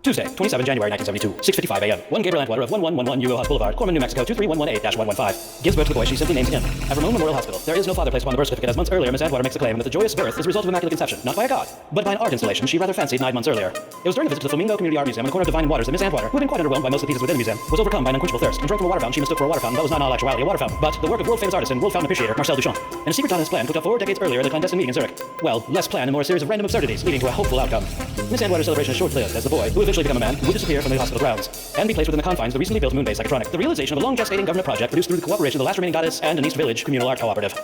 Tuesday, 27 January 1972, 6:55 a.m. One Gabriel Antwater of 1111 Hugo House Boulevard, Corman, New Mexico, 23118-115, gives birth to the boy she simply names him. At Ramon Memorial Hospital, there is no father placed upon the birth certificate, as months earlier Miss Antwater makes the claim that the joyous birth is the result of immaculate conception, not by a god, but by an art installation she rather fancied 9 months earlier. It was during a visit to the Flamingo Community Art Museum on the corner of Divine Waters that Miss Antwater, who had been quite underwhelmed by most of the pieces within the museum, was overcome by an unquenchable thirst and drank from a water fountain she mistook for a water fountain but was not in all actuality a water fountain, but the work of world-famous artist and world fountain appreciator Marcel Duchamp, and a secret honest plan cooked up 4 decades earlier at a clandestine meeting in Zurich. Well, less plan and more a series of random absurdities leading to a hopeful outcome. Miss Antwater's celebration is short-lived as the boy, who eventually became a man, would disappear from the hospital grounds and be placed within the confines of the recently built moon base Psychotronic, the realization of a long gestating government project produced through the cooperation of the last remaining goddess and an East Village communal art cooperative.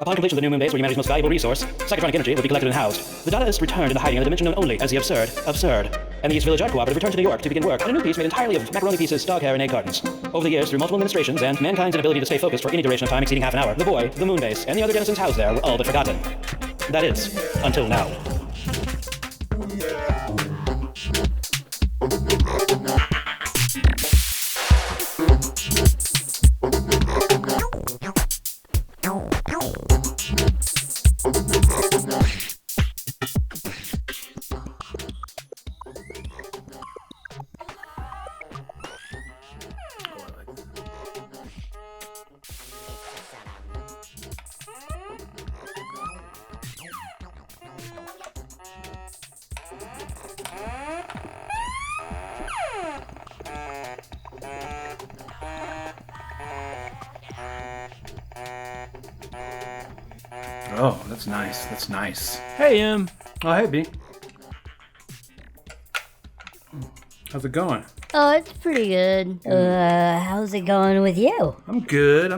Upon completion of the new moon base, where humanity's most valuable resource, psychotronic energy, would be collected and housed. The Dadaist returned into hiding in a dimension known only as the absurd, and the East Village Art Cooperative returned to New York to begin work on a new piece made entirely of macaroni pieces, dog hair, and egg cartons. Over the years, through multiple administrations and mankind's inability to stay focused for any duration of time exceeding half an hour, the boy, the moon base, and the other denizens housed there were all but forgotten. That is, until now. Oh, that's nice. That's nice. Hey, Em. Oh, hey, B. How's it going? Oh, it's pretty good. How's it going with you? I'm good.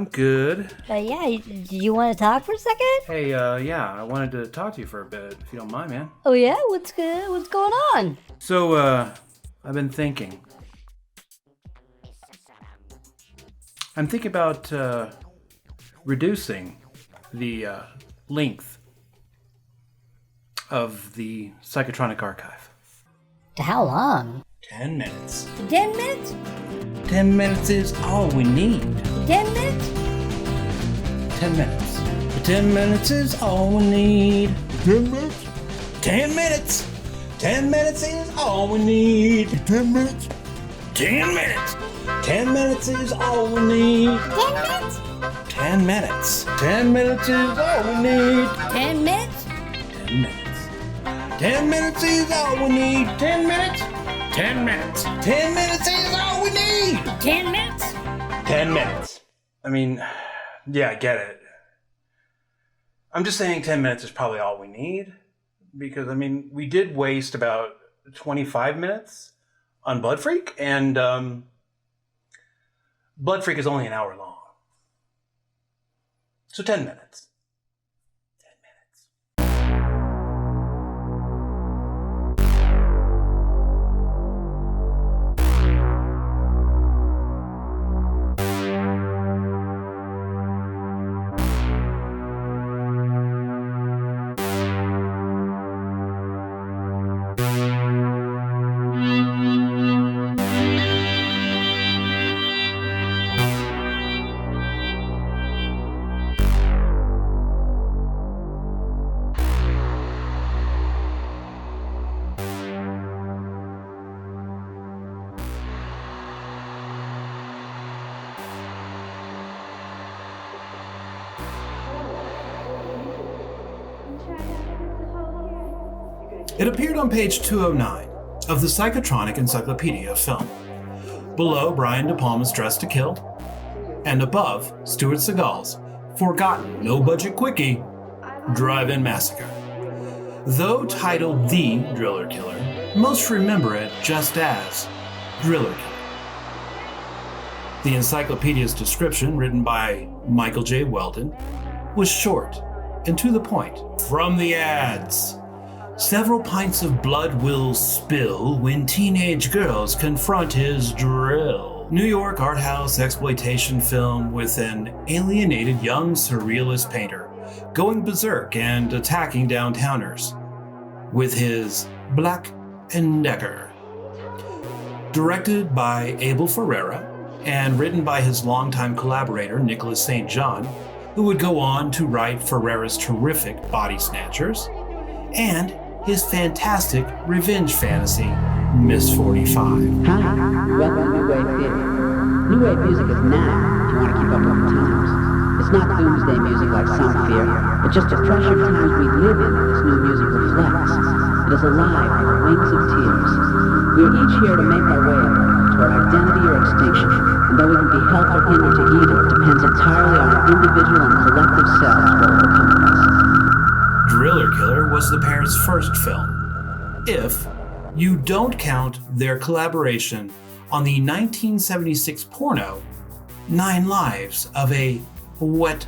Yeah, you want to talk for a second? Hey, yeah, I wanted to talk to you for a bit, if you don't mind, man. Oh, yeah? What's good? What's going on? So, I've been thinking. I'm thinking about, reducing the, length of the Psychotronic archive. To how long? 10 minutes. 10 minutes? 10 minutes is all we need. 10 minutes? 10 minutes. 10 minutes is all we need. 10 minutes? 10 minutes. 10 minutes is all we need. 10 minutes. 10 minutes. 10 minutes is all we need. 10 minutes? 10 minutes. 10 minutes is all we need. 10 minutes? 10 minutes. 10 minutes is all we need. 10 minutes. 10 minutes. 10 minutes is all we need. 10 minutes? 10 minutes. I mean, yeah, I get it. I'm just saying 10 minutes is probably all we need. Because, I mean, we did waste about 25 minutes on Blood Freak. And Blood Freak is only an hour long. So 10 minutes. 10 minutes. It appeared on page 209 of the Psychotronic Encyclopedia of Film. Below, Brian De Palma's Dress to Kill, and above, Stuart Seagal's forgotten no-budget quickie, Drive-In Massacre. Though titled The Driller Killer, most remember it just as Driller Killer. The encyclopedia's description, written by Michael J. Weldon, was short and to the point. From the ads. Several pints of blood will spill when teenage girls confront his drill. New York art house exploitation film with an alienated young surrealist painter going berserk and attacking downtowners with his Black and Decker. Directed by Abel Ferreira and written by his longtime collaborator Nicholas St. John, who would go on to write Ferreira's terrific Body Snatchers and his fantastic revenge fantasy, Miss 45. Hi, welcome to New Wave Theater. New Wave music is now, if you want to keep up with the times. It's not doomsday music like some fear, but just the pressured times we live in that this new music reflects. It is alive on the wings of tears. We are each here to make our way toward identity or extinction, and though we can be helped or hindered to either, it depends entirely on our individual and collective selves what will become of us. Driller Killer was the pair's first film, if you don't count their collaboration on the 1976 porno 9 Lives of a Wet.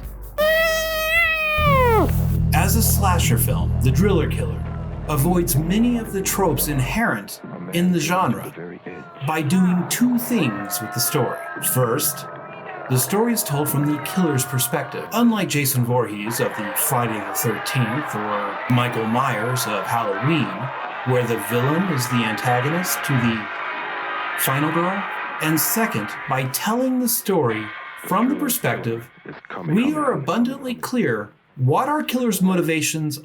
As a slasher film, The Driller Killer avoids many of the tropes inherent in the genre by doing 2 things with the story. First, the story is told from the killer's perspective. Unlike Jason Voorhees of the Friday the 13th or Michael Myers of Halloween, where the villain is the antagonist to the final girl. And second, by telling the story from the perspective, we are abundantly clear what our killer's motivations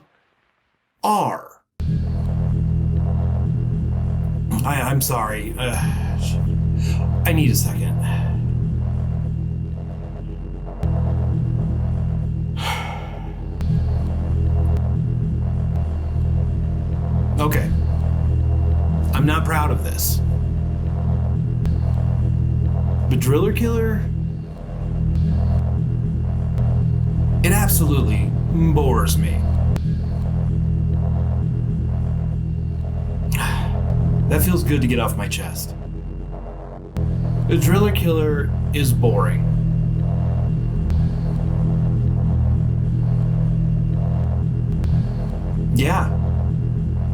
are. I'm sorry. I need a second. Okay. I'm not proud of this. But Driller Killer? It absolutely bores me. That feels good to get off my chest. The Driller Killer is boring. Yeah.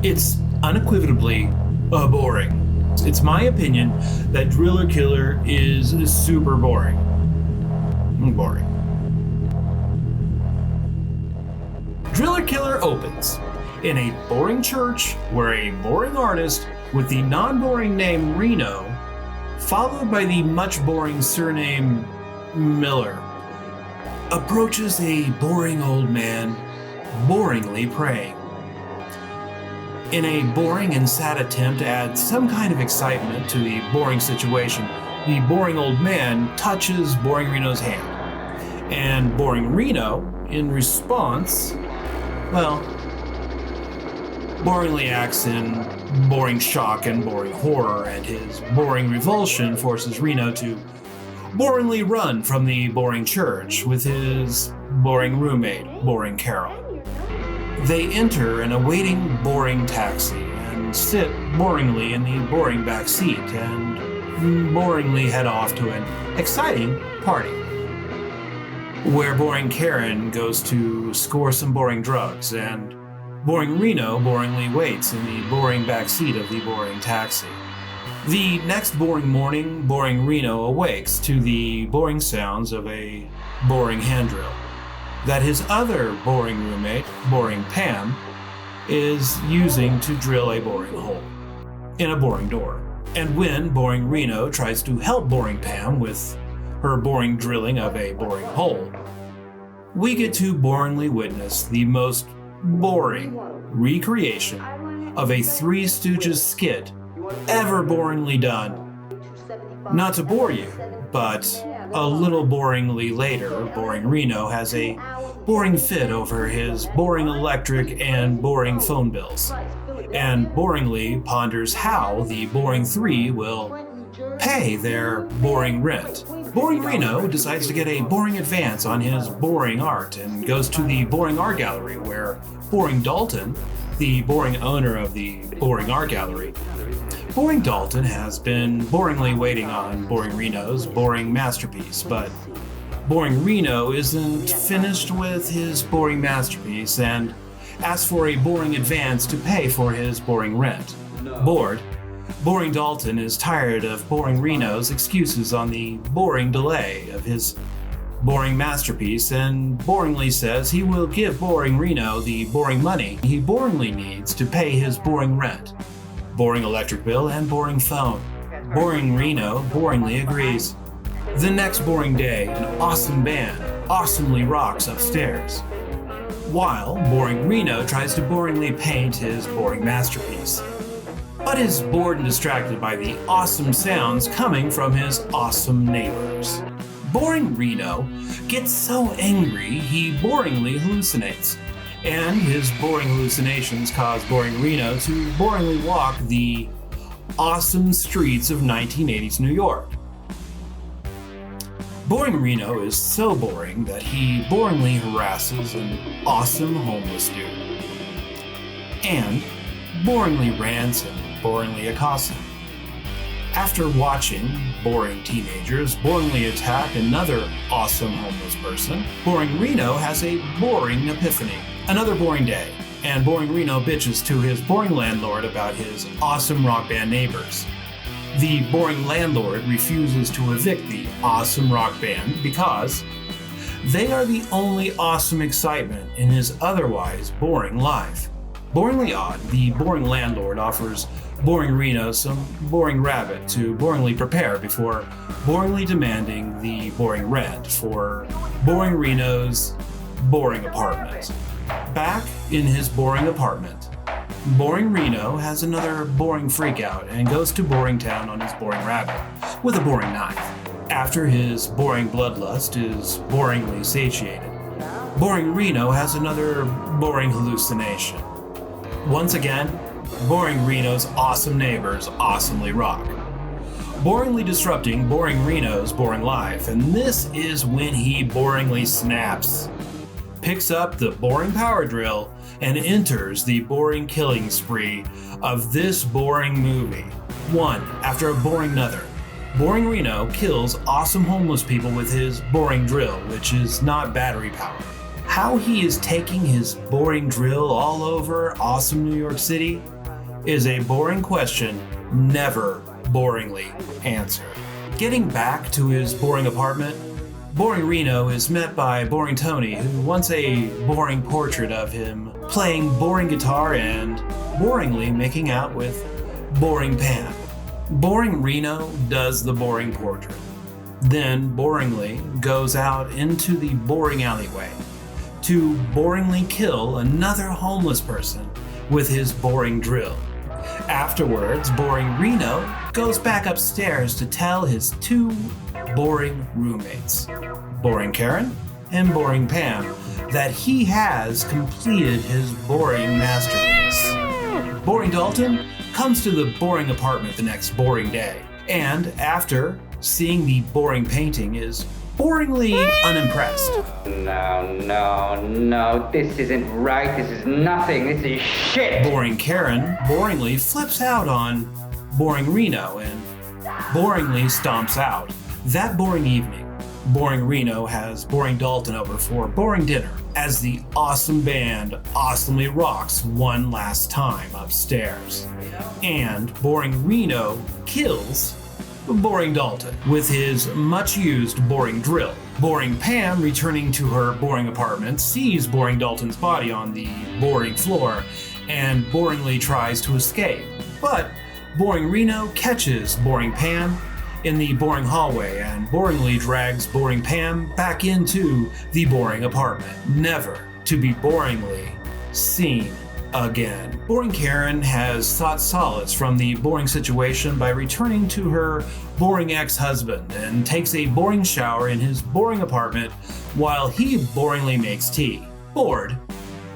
It's unequivocally boring. It's my opinion that Driller Killer is super boring. Boring. Driller Killer opens in a boring church where a boring artist with the non-boring name Reno, followed by the much boring surname Miller, approaches a boring old man, boringly praying. In a boring and sad attempt to add some kind of excitement to the boring situation, the boring old man touches Boring Reno's hand. And Boring Reno, in response, well, boringly acts in boring shock and boring horror, and his boring revulsion forces Reno to boringly run from the boring church with his boring roommate, Boring Carol. They enter an awaiting boring taxi and sit boringly in the boring back seat and boringly head off to an exciting party, where Boring Karen goes to score some boring drugs and Boring Reno boringly waits in the boring back seat of the boring taxi. The next boring morning, Boring Reno awakes to the boring sounds of a boring hand drill that his other boring roommate, Boring Pam, is using to drill a boring hole in a boring door. And when Boring Reno tries to help Boring Pam with her boring drilling of a boring hole, we get to boringly witness the most boring recreation of a Three Stooges skit ever boringly done. Not to bore you, but a little boringly later, Boring Reno has a boring fit over his boring electric and boring phone bills, and boringly ponders how the Boring Three will pay their boring rent. Boring Reno decides to get a boring advance on his boring art and goes to the boring art gallery where Boring Dalton, the boring owner of the boring art gallery, Boring Dalton has been boringly waiting on Boring Reno's boring masterpiece, but Boring Reno isn't finished with his boring masterpiece and asks for a boring advance to pay for his boring rent. Bored, Boring Dalton is tired of Boring Reno's excuses on the boring delay of his boring masterpiece and boringly says he will give boring Reno the boring money he boringly needs to pay his boring rent, boring electric bill, and boring phone. Boring Reno boringly agrees. The next boring day, an awesome band awesomely rocks upstairs, while boring Reno tries to boringly paint his boring masterpiece, but is bored and distracted by the awesome sounds coming from his awesome neighbors. Boring Reno gets so angry he boringly hallucinates, and his boring hallucinations cause boring Reno to boringly walk the awesome streets of 1980s New York. Boring Reno is so boring that he boringly harasses an awesome homeless dude, and boringly rants and boringly accosts him. After watching boring teenagers boringly attack another awesome homeless person, boring Reno has a boring epiphany. Another boring day, and boring Reno bitches to his boring landlord about his awesome rock band neighbors. The boring landlord refuses to evict the awesome rock band because they are the only awesome excitement in his otherwise boring life. Boringly odd, the boring landlord offers boring Reno some boring rabbit to boringly prepare before boringly demanding the boring rent for boring Reno's boring apartment. Back in his boring apartment, boring Reno has another boring freakout and goes to boring town on his boring rabbit with a boring knife. After his boring bloodlust is boringly satiated, boring Reno has another boring hallucination. Once again, boring Reno's awesome neighbors awesomely rock, boringly disrupting boring Reno's boring life, and this is when he boringly snaps, picks up the boring power drill, and enters the boring killing spree of this boring movie. One after a boring another, boring Reno kills awesome homeless people with his boring drill, which is not battery powered. How he is taking his boring drill all over awesome New York City is a boring question never boringly answered. Getting back to his boring apartment, boring Reno is met by boring Tony, who wants a boring portrait of him playing boring guitar and boringly making out with boring Pam. Boring Reno does the boring portrait, then boringly goes out into the boring alleyway to boringly kill another homeless person with his boring drill. Afterwards, boring Reno goes back upstairs to tell his two boring roommates, boring Karen and boring Pam, that he has completed his boring masterpiece. Boring Dalton comes to the boring apartment the next boring day, and after seeing the boring painting is boringly unimpressed. No, this isn't right, this is nothing, this is shit! Boring Karen boringly flips out on boring Reno and boringly stomps out. That boring evening, boring Reno has boring Dalton over for boring dinner as the awesome band awesomely rocks one last time upstairs. And boring Reno kills boring Dalton with his much used boring drill. Boring Pam, returning to her boring apartment, sees boring Dalton's body on the boring floor and boringly tries to escape. But boring Reno catches boring Pam in the boring hallway and boringly drags boring Pam back into the boring apartment, never to be boringly seen again. Boring Karen has sought solace from the boring situation by returning to her boring ex-husband and takes a boring shower in his boring apartment while he boringly makes tea. Bored,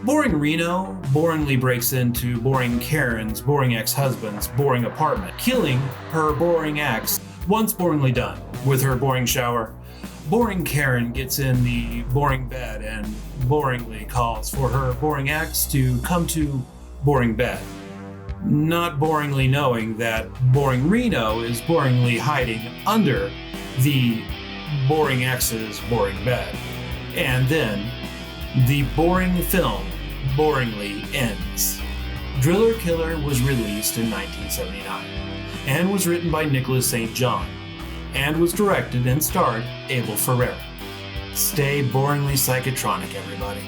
boring Reno boringly breaks into boring Karen's boring ex-husband's boring apartment, killing her boring ex. Once boringly done with her boring shower, boring Karen gets in the boring bed and boringly calls for her boring ex to come to boring bed, not boringly knowing that boring Reno is boringly hiding under the boring ex's boring bed. And then the boring film boringly ends. Driller Killer was released in 1979 and was written by Nicholas St. John and was directed and starred Abel Ferrara. Stay boringly psychotronic, everybody.